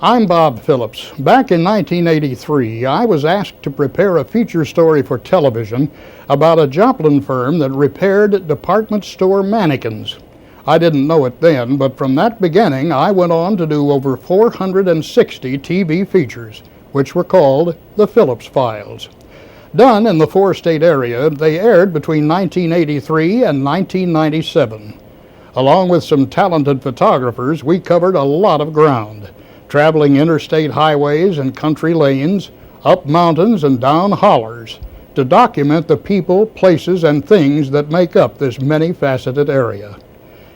I'm Bob Phillips. Back in 1983, I was asked to prepare a feature story for television about a Joplin firm that repaired department store mannequins. I didn't know it then, but from that beginning, I went on to do over 460 TV features, which were called the Phillips Files. Done in the four-state area, they aired between 1983 and 1997. Along with some talented photographers, we covered a lot of ground, traveling interstate highways and country lanes, up mountains and down hollers, to document the people, places, and things that make up this many-faceted area.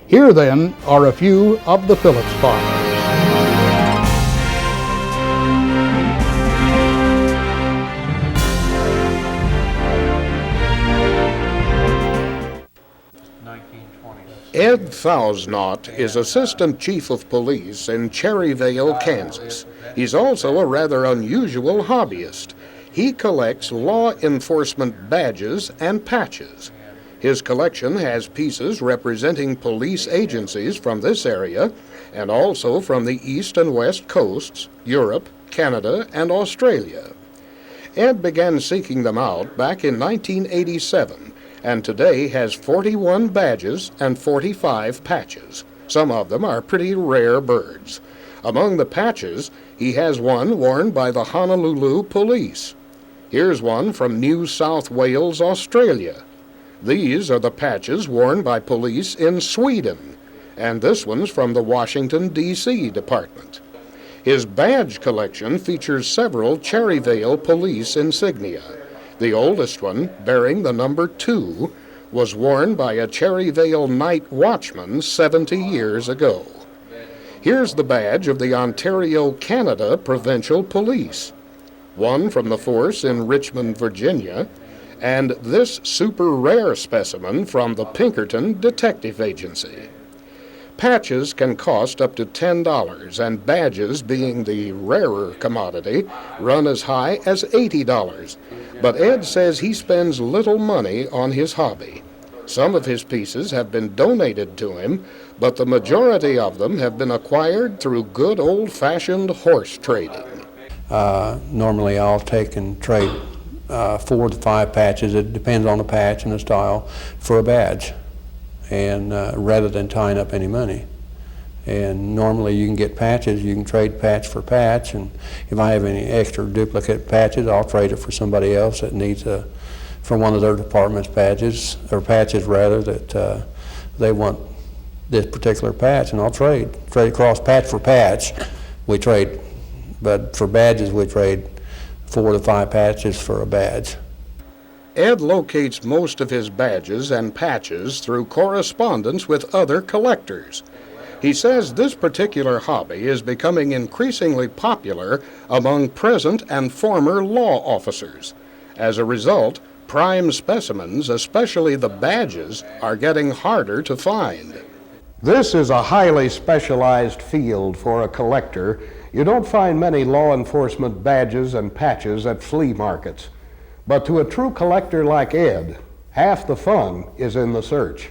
Here, then, are a few of the Phillips Files. Ed Fausnot is Assistant Chief of Police in Cherryvale, Kansas. He's also a rather unusual hobbyist. He collects law enforcement badges and patches. His collection has pieces representing police agencies from this area and also from the East and West Coasts, Europe, Canada, and Australia. Ed began seeking them out back in 1987. And today has 41 badges and 45 patches. Some of them are pretty rare birds. Among the patches, he has one worn by the Honolulu Police. Here's one from New South Wales, Australia. These are the patches worn by police in Sweden, and this one's from the Washington, D.C. Department. His badge collection features several Cherryvale police insignia. The oldest one, bearing the number 2, was worn by a Cherryvale night watchman 70 years ago. Here's the badge of the Ontario, Canada Provincial Police, one from the force in Richmond, Virginia, and this super rare specimen from the Pinkerton Detective Agency. Patches can cost up to $10, and badges, being the rarer commodity, run as high as $80. But Ed says he spends little money on his hobby. Some of his pieces have been donated to him, but the majority of them have been acquired through good old-fashioned horse trading. Normally I'll take and trade 4 to 5 patches, it depends on the patch and the style, for a badge, and rather than tying up any money. And normally you can get patches, you can trade patch for patch, and if I have any extra duplicate patches, I'll trade it for somebody else that needs from one of their department's badges, or patches rather, that they want this particular patch, and I'll trade across patch for patch. We trade, but for badges we trade 4 to 5 patches for a badge. Ed locates most of his badges and patches through correspondence with other collectors. He says this particular hobby is becoming increasingly popular among present and former law officers. As a result, prime specimens, especially the badges, are getting harder to find. This is a highly specialized field for a collector. You don't find many law enforcement badges and patches at flea markets. But to a true collector like Ed, half the fun is in the search.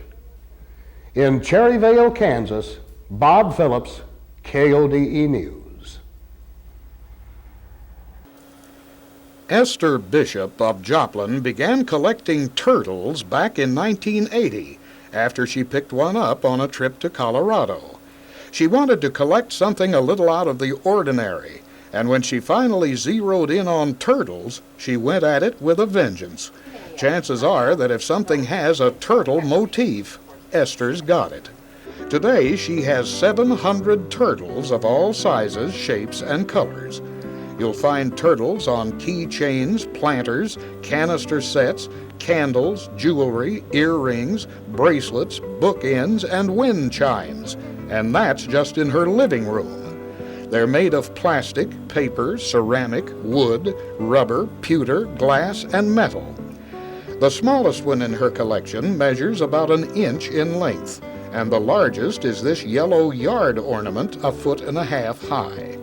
In Cherryvale, Kansas, Bob Phillips, KODE News. Esther Bishop of Joplin began collecting turtles back in 1980 after she picked one up on a trip to Colorado. She wanted to collect something a little out of the ordinary, and when she finally zeroed in on turtles, she went at it with a vengeance. Chances are that if something has a turtle motif, Esther's got it. Today, she has 700 turtles of all sizes, shapes, and colors. You'll find turtles on keychains, planters, canister sets, candles, jewelry, earrings, bracelets, bookends, and wind chimes. And that's just in her living room. They're made of plastic, paper, ceramic, wood, rubber, pewter, glass, and metal. The smallest one in her collection measures about 1 inch in length, and the largest is this yellow yard ornament 1.5 feet high.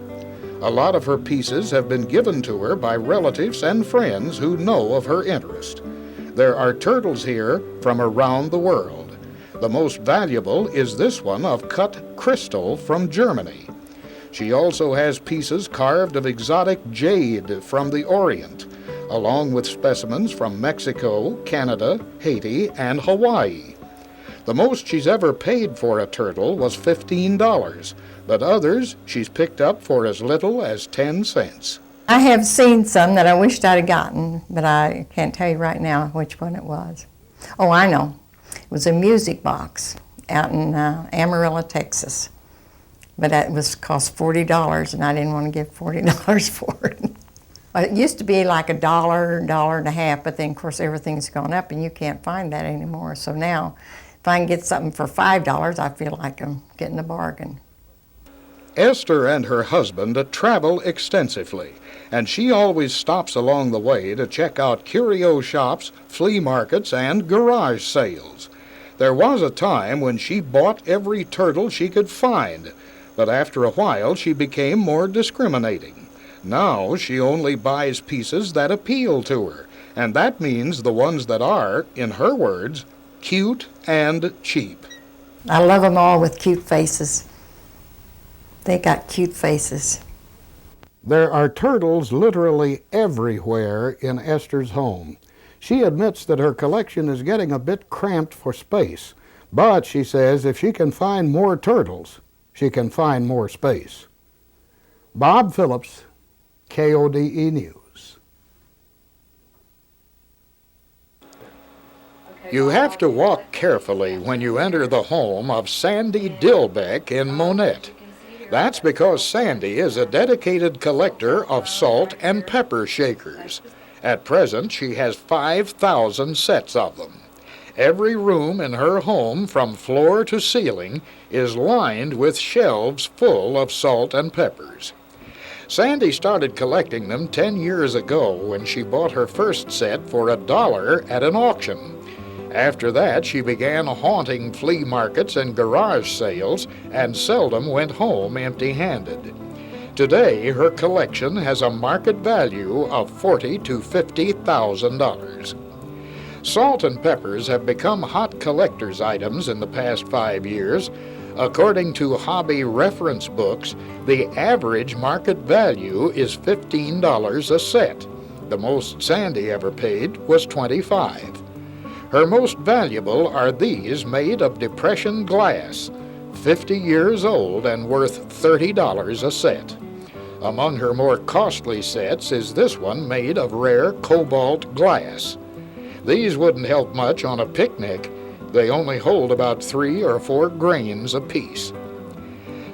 A lot of her pieces have been given to her by relatives and friends who know of her interest. There are turtles here from around the world. The most valuable is this one of cut crystal from Germany. She also has pieces carved of exotic jade from the Orient, along with specimens from Mexico, Canada, Haiti, and Hawaii. The most she's ever paid for a turtle was $15, but others she's picked up for as little as 10 cents. I have seen some that I wished I'd have gotten, but I can't tell you right now which one it was. Oh, I know. It was a music box out in Amarillo, Texas. But it cost $40, and I didn't want to give $40 for it. It used to be like $1, $1.50, but then, of course, everything's gone up, and you can't find that anymore. So now, if I can get something for $5, I feel like I'm getting a bargain. Esther and her husband travel extensively, and she always stops along the way to check out curio shops, flea markets, and garage sales. There was a time when she bought every turtle she could find, but after a while she became more discriminating. Now she only buys pieces that appeal to her, and that means the ones that are, in her words, cute and cheap. I love them all with cute faces. They got cute faces. There are turtles literally everywhere in Esther's home. She admits that her collection is getting a bit cramped for space, but she says if she can find more turtles, she can find more space. Bob Phillips, KODE News. You have to walk carefully when you enter the home of Sandy Dilbeck in Monette. That's because Sandy is a dedicated collector of salt and pepper shakers. At present, she has 5,000 sets of them. Every room in her home, from floor to ceiling, is lined with shelves full of salt and peppers. Sandy started collecting them 10 years ago when she bought her first set for $1 at an auction. After that, she began haunting flea markets and garage sales and seldom went home empty-handed. Today, her collection has a market value of $40,000 to $50,000. Salt and peppers have become hot collector's items in the past 5 years. According to hobby reference books, the average market value is $15 a set. The most Sandy ever paid was $25. Her most valuable are these made of depression glass, 50 years old and worth $30 a set. Among her more costly sets is this one made of rare cobalt glass. These wouldn't help much on a picnic. They only hold about 3 or 4 grains apiece.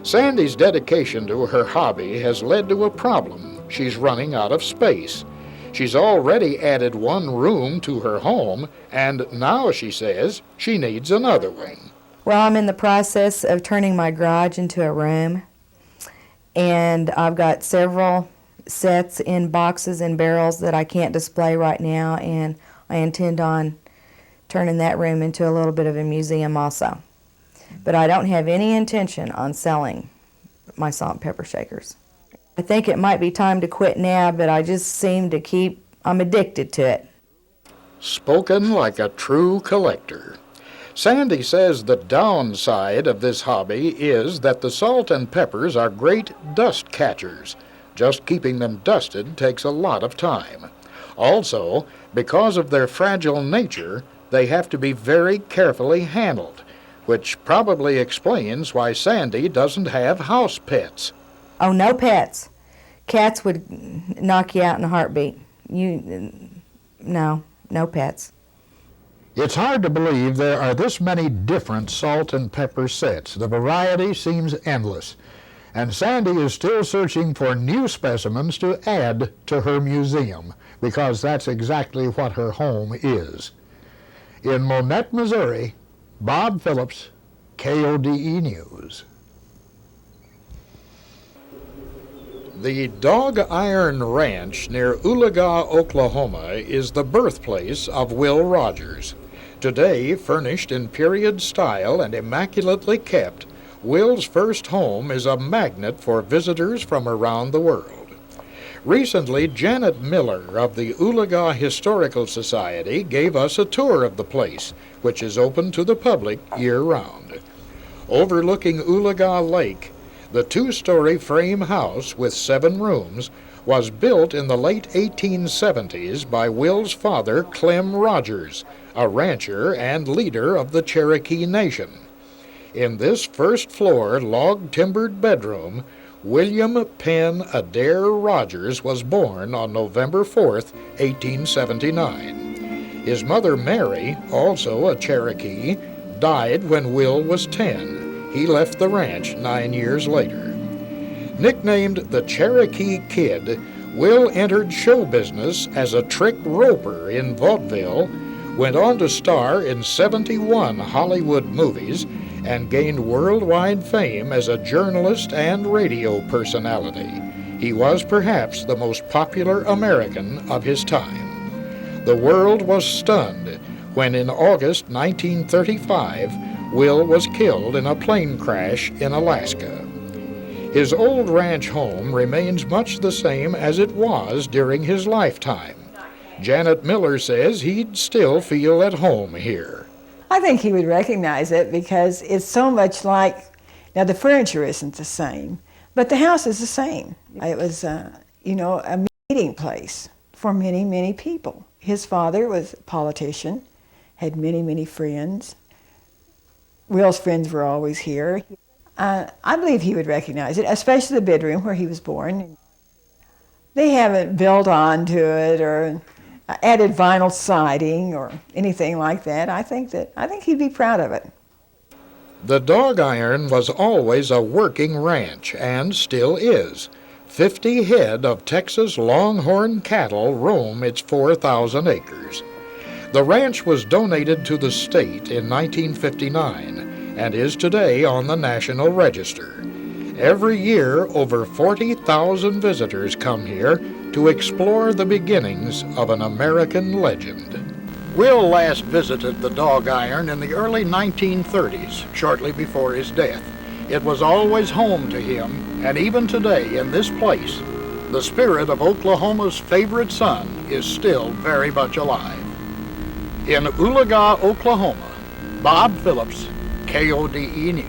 Sandy's dedication to her hobby has led to a problem. She's running out of space. She's already added one room to her home, and now she says she needs another one. Well, I'm in the process of turning my garage into a room, and I've got several sets in boxes and barrels that I can't display right now, and I intend on turning that room into a little bit of a museum also. But I don't have any intention on selling my salt and pepper shakers. I think it might be time to quit now, but I just seem to I'm addicted to it. Spoken like a true collector. Sandy says the downside of this hobby is that the salt and peppers are great dust catchers. Just keeping them dusted takes a lot of time. Also, because of their fragile nature, they have to be very carefully handled, which probably explains why Sandy doesn't have house pets. Oh, no pets. Cats would knock you out in a heartbeat. No pets. It's hard to believe there are this many different salt and pepper sets. The variety seems endless. And Sandy is still searching for new specimens to add to her museum, because that's exactly what her home is. In Monette, Missouri, Bob Phillips, KODE News. The Dog Iron Ranch near Oologah, Oklahoma, is the birthplace of Will Rogers. Today, furnished in period style and immaculately kept, Will's first home is a magnet for visitors from around the world. Recently, Janet Miller of the Oologah Historical Society gave us a tour of the place, which is open to the public year-round. Overlooking Oologah Lake, The two-story frame house with 7 rooms was built in the late 1870s by Will's father, Clem Rogers, a rancher and leader of the Cherokee Nation. In this first-floor log-timbered bedroom, William Penn Adair Rogers was born on November 4, 1879. His mother, Mary, also a Cherokee, died when Will was 10. He left the ranch 9 years later. Nicknamed the Cherokee Kid, Will entered show business as a trick roper in vaudeville, went on to star in 71 Hollywood movies, and gained worldwide fame as a journalist and radio personality. He was perhaps the most popular American of his time. The world was stunned when in August 1935, Will was killed in a plane crash in Alaska. His old ranch home remains much the same as it was during his lifetime. Janet Miller says he'd still feel at home here. I think he would recognize it because it's so much like, now the furniture isn't the same, but the house is the same. It was, a meeting place for many, many people. His father was a politician, had many, many friends. Will's friends were always here. I believe he would recognize it, especially the bedroom where he was born. They haven't built onto it or added vinyl siding or anything like that. I think he'd be proud of it. The Dog Iron was always a working ranch and still is. 50 head of Texas longhorn cattle roam its 4,000 acres. The ranch was donated to the state in 1959 and is today on the National Register. Every year, over 40,000 visitors come here to explore the beginnings of an American legend. Will last visited the Dog Iron in the early 1930s, shortly before his death. It was always home to him, and even today in this place, the spirit of Oklahoma's favorite son is still very much alive. In Oologah, Oklahoma, Bob Phillips, KODE News.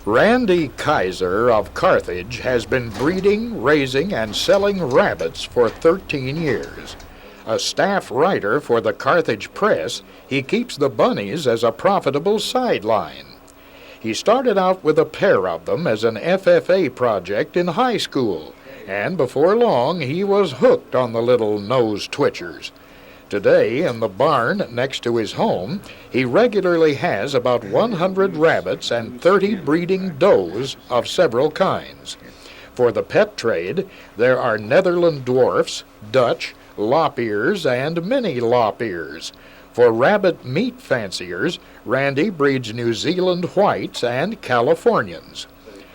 Randy Kaiser of Carthage has been breeding, raising, and selling rabbits for 13 years. A staff writer for the Carthage Press, he keeps the bunnies as a profitable sideline. He started out with a pair of them as an FFA project in high school, and before long he was hooked on the little nose twitchers. Today, in the barn next to his home, he regularly has about 100 rabbits and 30 breeding does of several kinds. For the pet trade, there are Netherland dwarfs, Dutch, lop-ears, and mini lop-ears. For rabbit meat fanciers, Randy breeds New Zealand whites and Californians.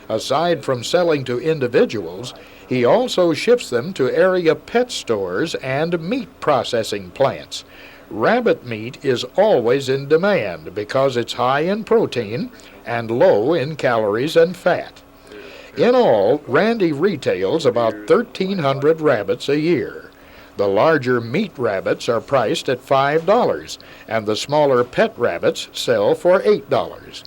Aside from selling to individuals, he also ships them to area pet stores and meat processing plants. Rabbit meat is always in demand because it's high in protein and low in calories and fat. In all, Randy retails about 1,300 rabbits a year. The larger meat rabbits are priced at $5, and the smaller pet rabbits sell for $8.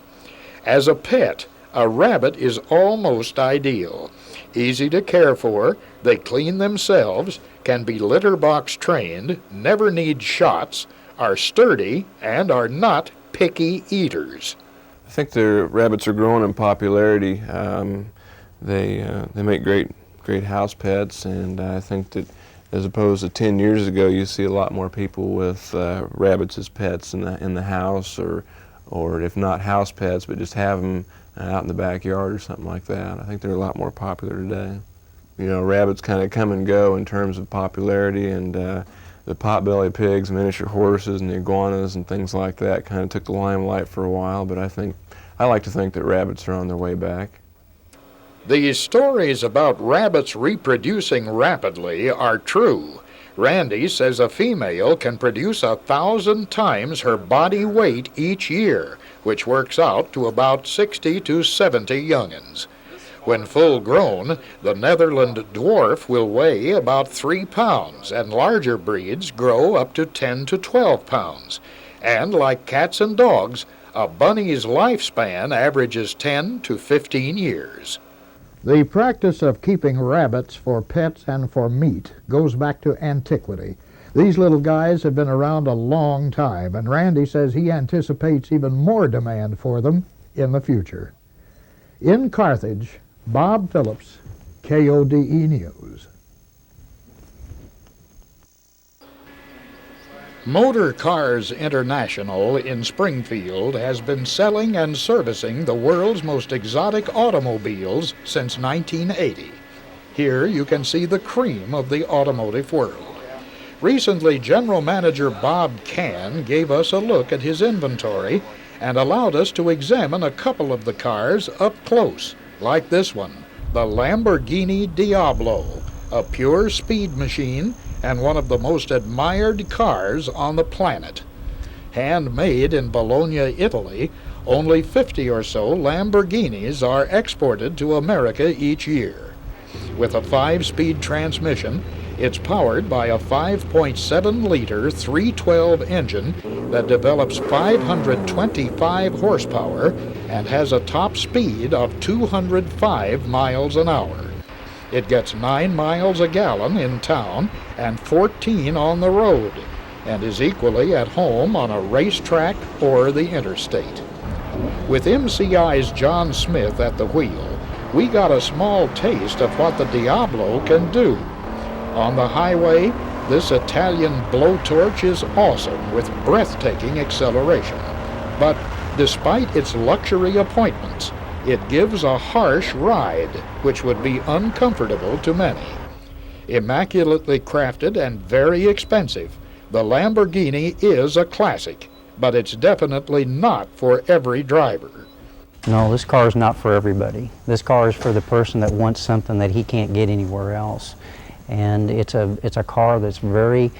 As a pet, a rabbit is almost ideal. Easy to care for, they clean themselves, can be litter box trained, never need shots, are sturdy, and are not picky eaters. I think the rabbits are growing in popularity. They make great house pets, and I think that as opposed to 10 years ago, you see a lot more people with rabbits as pets in the house, or if not house pets, but just have them out in the backyard or something like that. I think they're a lot more popular today. You know, rabbits kind of come and go in terms of popularity, and the potbelly pigs, miniature horses, and the iguanas and things like that kind of took the limelight for a while, but I like to think that rabbits are on their way back. The stories about rabbits reproducing rapidly are true. Randy says a female can produce 1,000 times her body weight each year, which works out to about 60 to 70 young'uns. When full grown, the Netherland dwarf will weigh about 3 pounds, and larger breeds grow up to 10 to 12 pounds. And like cats and dogs, A bunny's lifespan averages 10 to 15 years. The practice of keeping rabbits for pets and for meat goes back to antiquity. These little guys have been around a long time, and Randy says he anticipates even more demand for them in the future. In Carthage, Bob Phillips, KODE News. Motor Cars International in Springfield has been selling and servicing the world's most exotic automobiles since 1980. Here you can see the cream of the automotive world. Recently, General Manager Bob Cann gave us a look at his inventory and allowed us to examine a couple of the cars up close, like this one, the Lamborghini Diablo, a pure speed machine and one of the most admired cars on the planet. Handmade in Bologna, Italy, only 50 or so Lamborghinis are exported to America each year. With a 5-speed transmission, it's powered by a 5.7-liter 312 engine that develops 525 horsepower and has a top speed of 205 miles an hour. It gets 9 miles a gallon in town and 14 on the road, and is equally at home on a racetrack or the interstate. With MCI's John Smith at the wheel, we got a small taste of what the Diablo can do. On the highway, this Italian blowtorch is awesome with breathtaking acceleration. But despite its luxury appointments, it gives a harsh ride, which would be uncomfortable to many. Immaculately crafted and very expensive, the Lamborghini is a classic, but it's definitely not for every driver. No, this car is not for everybody. This car is for the person that wants something that he can't get anywhere else. And it's a car that's very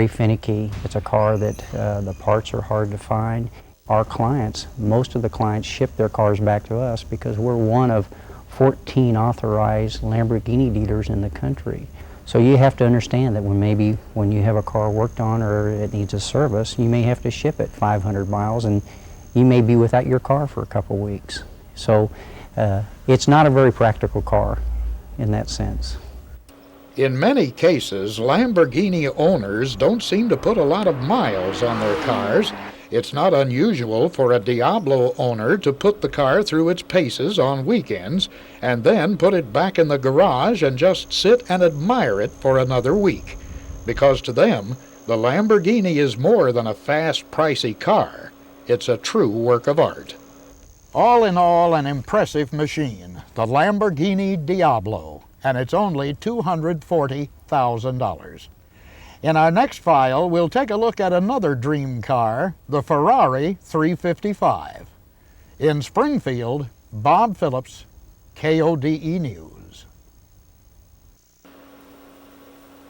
finicky. It's a car that the parts are hard to find. Our clients, most of the clients ship their cars back to us because we're one of 14 authorized Lamborghini dealers in the country. So you have to understand that when you have a car worked on or it needs a service, you may have to ship it 500 miles and you may be without your car for a couple weeks. So it's not a very practical car in that sense. In many cases, Lamborghini owners don't seem to put a lot of miles on their cars. It's not unusual for a Diablo owner to put the car through its paces on weekends and then put it back in the garage and just sit and admire it for another week. Because to them, the Lamborghini is more than a fast, pricey car. It's a true work of art. All in all, an impressive machine, the Lamborghini Diablo, and it's only $240,000. In our next file, we'll take a look at another dream car, the Ferrari 355. In Springfield, Bob Phillips, KODE News.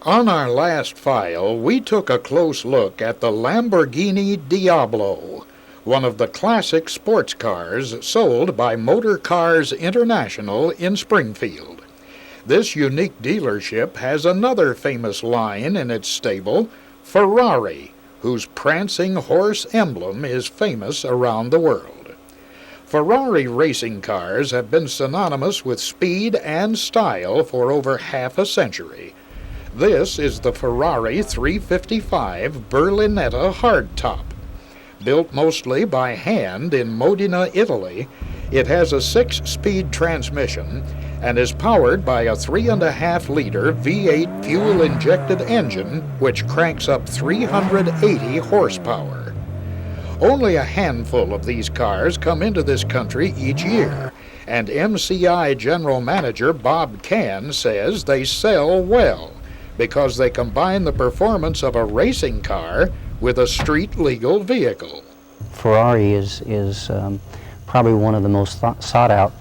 On our last file, we took a close look at the Lamborghini Diablo, one of the classic sports cars sold by Motor Cars International in Springfield. This unique dealership has another famous line in its stable, Ferrari, whose prancing horse emblem is famous around the world. Ferrari racing cars have been synonymous with speed and style for over half a century. This is the Ferrari 355 Berlinetta hardtop. Built mostly by hand in Modena, Italy, it has a 6-speed transmission and is powered by a 3.5-liter V8 fuel-injected engine which cranks up 380 horsepower. Only a handful of these cars come into this country each year, and MCI General Manager Bob Cann says they sell well because they combine the performance of a racing car with a street-legal vehicle. Ferrari is probably one of the most sought-out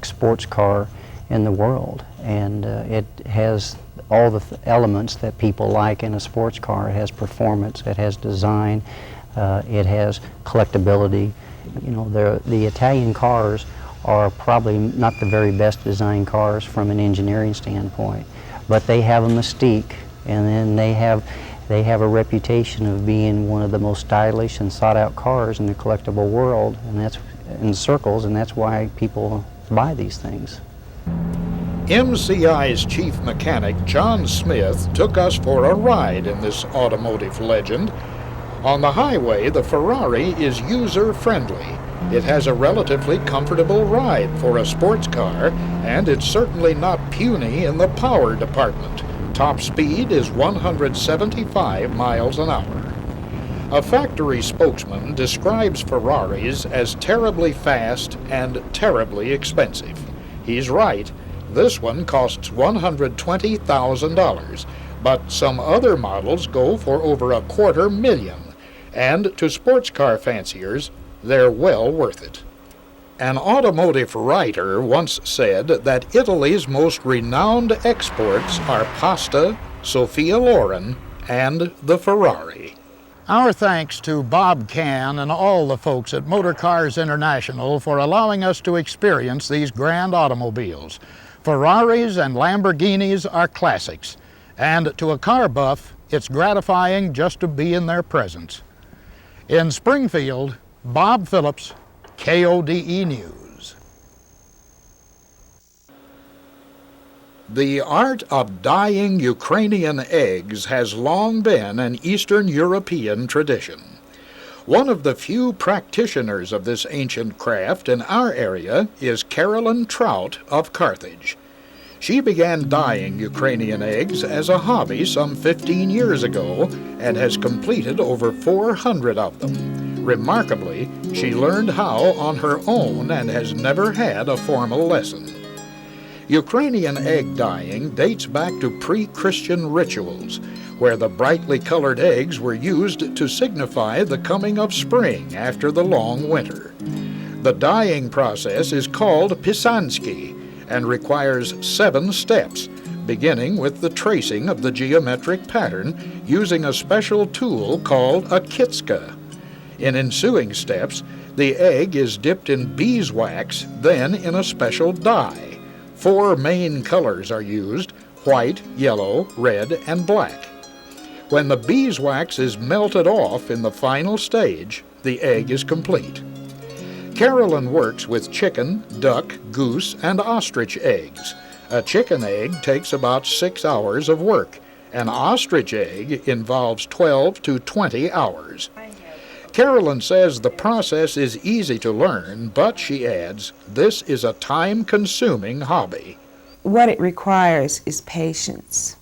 sports car in the world, and it has all the elements that people like in a sports car. It has performance, it has design, it has collectability. You know, the Italian cars are probably not the very best designed cars from an engineering standpoint, but they have a mystique, and then they have They have a reputation of being one of the most stylish and sought-out cars in the collectible world, and that's in circles, and that's why people buy these things. MCI's chief mechanic, John Smith, took us for a ride in this automotive legend. On the highway, the Ferrari is user-friendly. It has a relatively comfortable ride for a sports car, and it's certainly not puny in the power department. Top speed is 175 miles an hour. A factory spokesman describes Ferraris as terribly fast and terribly expensive. He's right. This one costs $120,000, but some other models go for over $250,000, and to sports car fanciers, they're well worth it. An automotive writer once said that Italy's most renowned exports are pasta, Sophia Loren, and the Ferrari. Our thanks to Bob Cann and all the folks at Motor Cars International for allowing us to experience these grand automobiles. Ferraris and Lamborghinis are classics, and to a car buff, it's gratifying just to be in their presence. In Springfield, Bob Phillips, KODE News. The art of dyeing Ukrainian eggs has long been an Eastern European tradition. One of the few practitioners of this ancient craft in our area is Carolyn Trout of Carthage. She began dyeing Ukrainian eggs as a hobby some 15 years ago and has completed over 400 of them. Remarkably, she learned how on her own and has never had a formal lesson. Ukrainian egg dyeing dates back to pre-Christian rituals, where the brightly colored eggs were used to signify the coming of spring after the long winter. The dyeing process is called pisanski and requires 7 steps, beginning with the tracing of the geometric pattern using a special tool called a kitska. In ensuing steps, the egg is dipped in beeswax, then in a special dye. 4 main colors are used: white, yellow, red, and black. When the beeswax is melted off in the final stage, the egg is complete. Carolyn works with chicken, duck, goose, and ostrich eggs. A chicken egg takes about 6 hours of work. An ostrich egg involves 12 to 20 hours. Carolyn says the process is easy to learn, but she adds, this is a time-consuming hobby. What it requires is patience.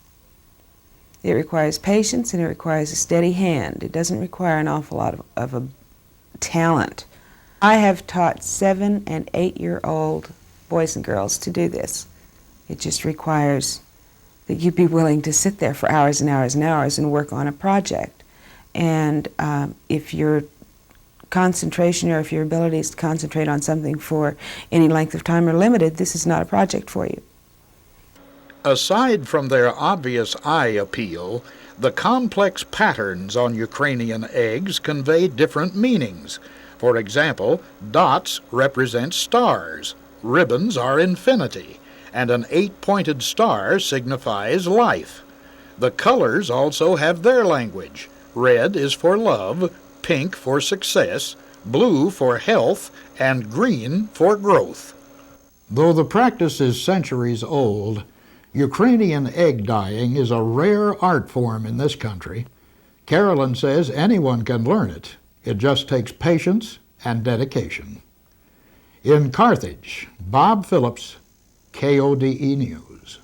It requires patience and it requires a steady hand. It doesn't require an awful lot of a talent. I have taught 7- and 8-year-old boys and girls to do this. It just requires that you be willing to sit there for hours and hours and hours and work on a project. And if your concentration or if your abilities to concentrate on something for any length of time are limited, this is not a project for you. Aside from their obvious eye appeal, the complex patterns on Ukrainian eggs convey different meanings. For example, dots represent stars, ribbons are infinity, and an 8-pointed star signifies life. The colors also have their language. Red is for love, pink for success, blue for health, and green for growth. Though the practice is centuries old, Ukrainian egg dyeing is a rare art form in this country. Carolyn says anyone can learn it. It just takes patience and dedication. In Carthage, Bob Phillips, KODE News.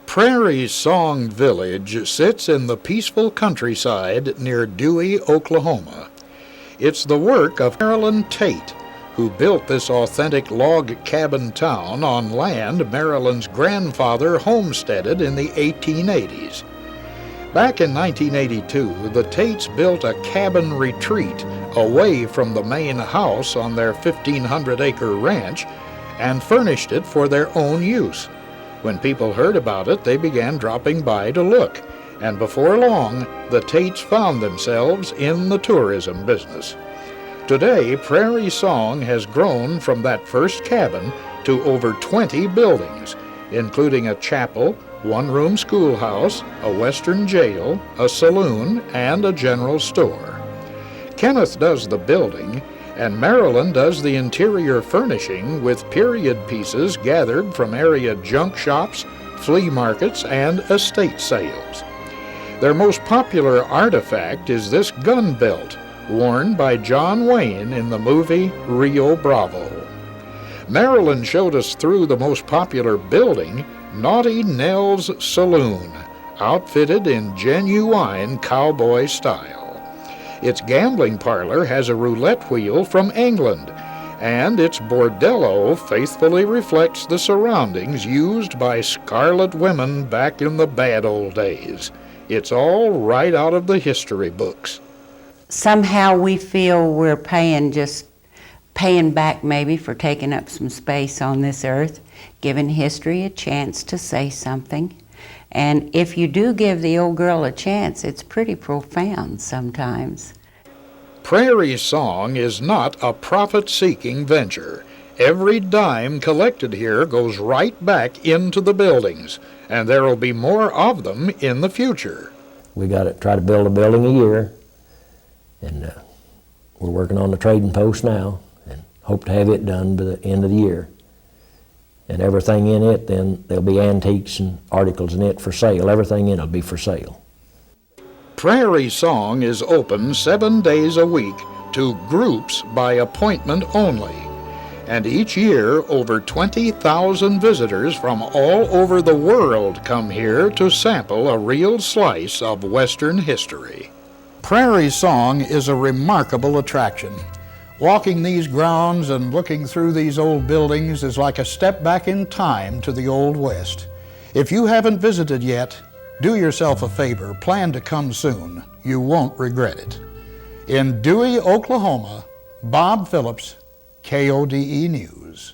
Prairie Song Village sits in the peaceful countryside near Dewey, Oklahoma. It's the work of Carolyn Tate, who built this authentic log cabin town on land Marilyn's grandfather homesteaded in the 1880s. Back in 1982, the Tates built a cabin retreat away from the main house on their 1,500-acre ranch and furnished it for their own use. When people heard about it, they began dropping by to look, and before long, the Tates found themselves in the tourism business. Today, Prairie Song has grown from that first cabin to over 20 buildings, including a chapel, one-room schoolhouse, a western jail, a saloon, and a general store. Kenneth does the building, and Marilyn does the interior furnishing with period pieces gathered from area junk shops, flea markets, and estate sales. Their most popular artifact is this gun belt, worn by John Wayne in the movie Rio Bravo. Marilyn showed us through the most popular building, Naughty Nell's Saloon, outfitted in genuine cowboy style. Its gambling parlor has a roulette wheel from England, and its bordello faithfully reflects the surroundings used by scarlet women back in the bad old days. It's all right out of the history books. Somehow we feel we're paying back maybe for taking up some space on this earth, giving history a chance to say something. And if you do give the old girl a chance, it's pretty profound sometimes. Prairie Song is not a profit-seeking venture. Every dime collected here goes right back into the buildings, and there will be more of them in the future. We got to try to build a building a year, and we're working on the trading post now, and hope to have it done by the end of the year. And everything in it, then there'll be antiques and articles in it for sale. Everything in it will be for sale. Prairie Song is open 7 days a week to groups by appointment only. And each year, over 20,000 visitors from all over the world come here to sample a real slice of Western history. Prairie Song is a remarkable attraction. Walking these grounds and looking through these old buildings is like a step back in time to the Old West. If you haven't visited yet, do yourself a favor, plan to come soon. You won't regret it. In Dewey, Oklahoma, Bob Phillips, KODE News.